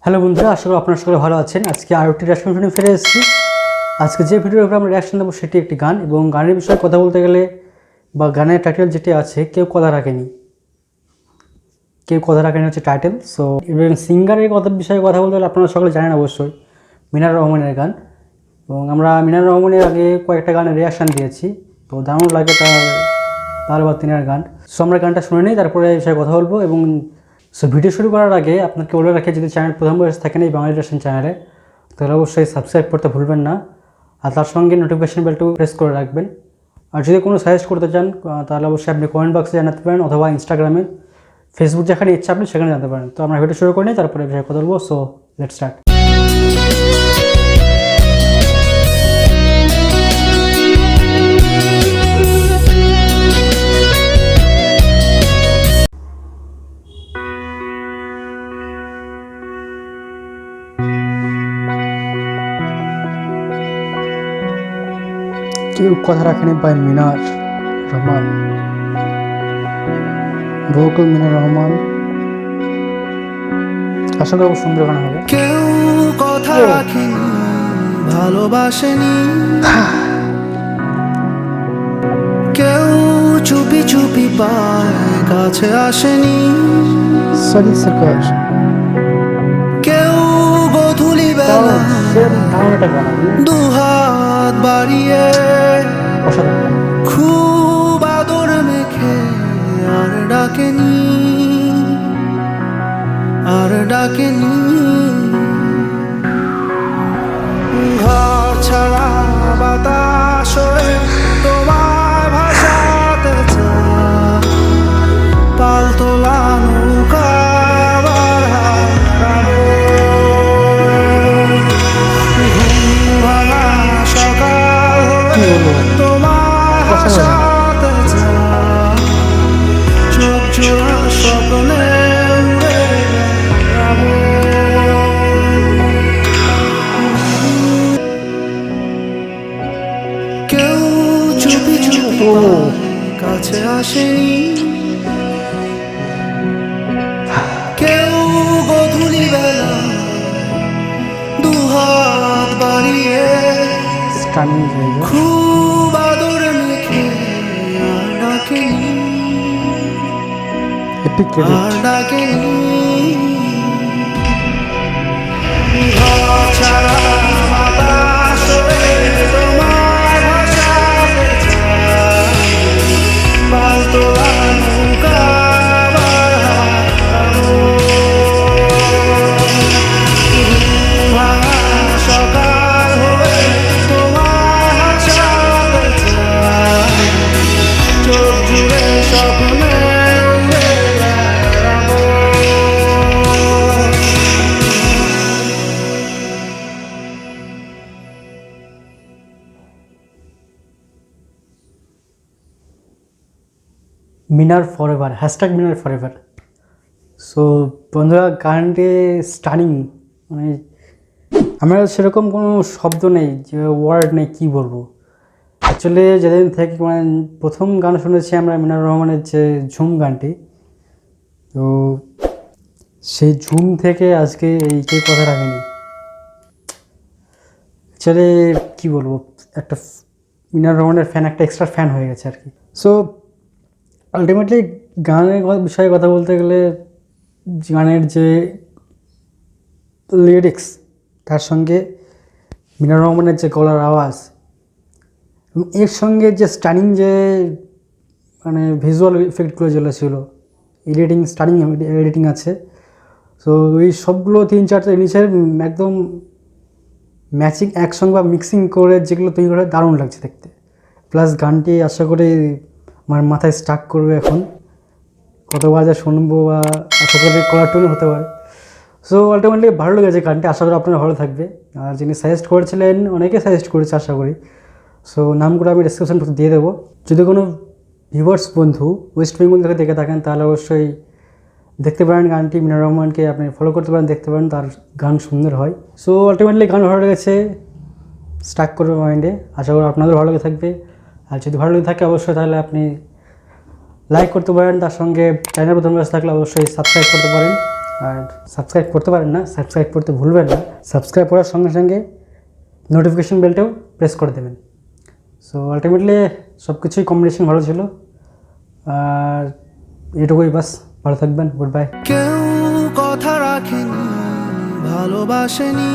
Hello বন্ধুরা, আশা করি আপনারা সকলে ভালো আছেন। আজকে আরেকটি রিঅ্যাকশন ভিডিও ফিরে এসেছি। আজকে যে ভিডিওর উপর আমরা রিঅ্যাকশন দেবো সেটি একটি গান, এবং গানের বিষয়ে কথা বলতে গেলে বা গানের টাইটেল যেটি আছে কেউ কথা রাখেনি, হচ্ছে টাইটেল। সো এবং সিঙ্গারের বিষয়ে কথা বলতে গেলে আপনারা সকলে জানেন অবশ্যই মিনার রহমানের গান, এবং আমরা মিনার রহমানের আগে কয়েকটা গানের রিঅ্যাকশন দিয়েছি, তো দারুণ লাগে তার বা তিনার গান। সো আমরা গানটা শুনে নিই, তারপরে এই বিষয়ে কথা বলবো। এবং সো ভিডিও শুরু করার আগে আপনাকে বলে রাখি, যদি চ্যানেল প্রথমবার এসে থাকেন এই বাংলা রিঅ্যাকশন চ্যানেলে, তাহলে অবশ্যই সাবস্ক্রাইব করতে ভুলবেন না, আর তার সঙ্গে নোটিফিকেশন বেলটু প্রেস করে রাখবেন। আর যদি কোনো সাজেস্ট করতে চান তাহলে অবশ্যই আপনি কমেন্ট বক্সে জানাতে পারেন, অথবা ইনস্টাগ্রামে, ফেসবুক যেখানে ইচ্ছা আপনি সেখানে জানাতে পারেন। তো আমরা ভিডিও শুরু করে নিই, তারপরে বিষয়ে কথা বলবো। So let's start. কেউ কথা রাখেনি বাই মিনার রহমান, ভোকাল মিনার রহমান। আশা করি সুন্দর গান হবে। কেউ কথা রাখেনি, ভালোবাসেনি, কেউ চুপি চুপি পায় কাছে আসেনি, সরি সরকার। কেউ গোধূলি বেলা দুহাত বাড়িয়ে খুব আদর মেখে আর ডাকেনি, ঘর ছাড়া বাতাস হয়ে তোমায় ভাসাতে চায়, পালতোলা নৌকা আবার হারাবো, ঘুম ভাঙা সকাল হয়ে তোমায় ভাসাতে চায়, চোখ জোড়া স্বপ্নে কাছে আসেনি, কেউ গোধূলি বেলা দুহাত বাড়িয়ে খুব আদর মেখে আর ডাকেনি, ঘর ছাড়া বাতাস হয়ে তোমায় ভাসাতে চায়, পালতোলা নৌকা আবার হারাবো, ঘুম ভাঙা সকাল হয়ে তোমায় ভাসাতে চায়, চোখ জুড়ে স্বপ্নে উড়ে বেড়াবো। মিনার ফরএভার, হ্যাশট্যাগ মিনার ফরএভার। সো বন্ধুরা, গানটি স্টানিং, মানে আমার সেরকম কোনো শব্দ নেই, যে ওয়ার্ড নেই, কী বলবো। অ্যাকচুয়ালি যেদিন থেকে মানে প্রথম গান শুনেছি আমরা মিনার রহমানের যে ঝুম গানটি, তো সেই ঝুম থেকে আজকে এই কেউ কথা রাখেনি। অ্যাকচুয়ালি কী বলবো, একটা মিনার রহমানের ফ্যান, একটা এক্সট্রা ফ্যান হয়ে গেছে আর কি। সো আলটিমেটলি গানের বিষয়ে কথা বলতে গেলে, গানের যে লিরিক্স, তার সঙ্গে মিনার রহমানের যে গলার আওয়াজ, এবং এর সঙ্গে যে স্টানিং, যে মানে ভিজুয়াল ইফেক্টগুলো যেগুলো ছিল, স্টানিং এডিটিং আছে। সো এই সবগুলো 3-4টা জিনিসের একদম ম্যাচিং একসঙ্গে বা মিক্সিং করে যেগুলো তৈরি করে দারুণ লাগছে দেখতে। প্লাস গানটি আশা করি আমার মাথায় স্টাক করবে এখন, কতবার যা শুনবো, বা আশা করি কলার টোনে হতে পারে। সো আলটিমেটলি ভালো লেগেছে গানটি, আশা করি আপনারা ভালো থাকবে। আর যিনি সাজেস্ট করেছিলেন, অনেকে সাজেস্ট করেছে আশা করি, সো নামগুলো আমি ডিসক্রিপশন বক্সে দিয়ে দেবো। যদি কোনো ভিউয়ার্স বন্ধু ওয়েস্ট বেঙ্গল থেকে দেখে থাকেন, তাহলে অবশ্যই দেখতে পারেন গানটি। মিনার রহমানকে আপনি ফলো করতে পারেন, দেখতে পারেন, তার গান সুন্দর হয়। সো আলটিমেটলি গান ভালো লেগেছে, স্টাক করবে মাইন্ডে, আশা করি আপনাদের ভালো লেগে থাকবে। আর যদি ভালো লেগে থাকে অবশ্যই তাহলে আপনি লাইক করতে পারেন, তার সঙ্গে চ্যানেল প্রথম কাজ থাকলে অবশ্যই সাবস্ক্রাইব করতে পারেন। আর সাবস্ক্রাইব করতে পারেন না, সাবস্ক্রাইব করতে ভুলবেন না। সাবস্ক্রাইব করার সঙ্গে সঙ্গে নোটিফিকেশন বেলটাও প্রেস করে দেবেন। সো আলটিমেটলি সব কিছুই কম্বিনেশন ভালো ছিল। আর এটুকুই, বাস। ভালো থাকবেন, গুড বাই। কেউ কথা রাখেনি, ভালোবাসেনি,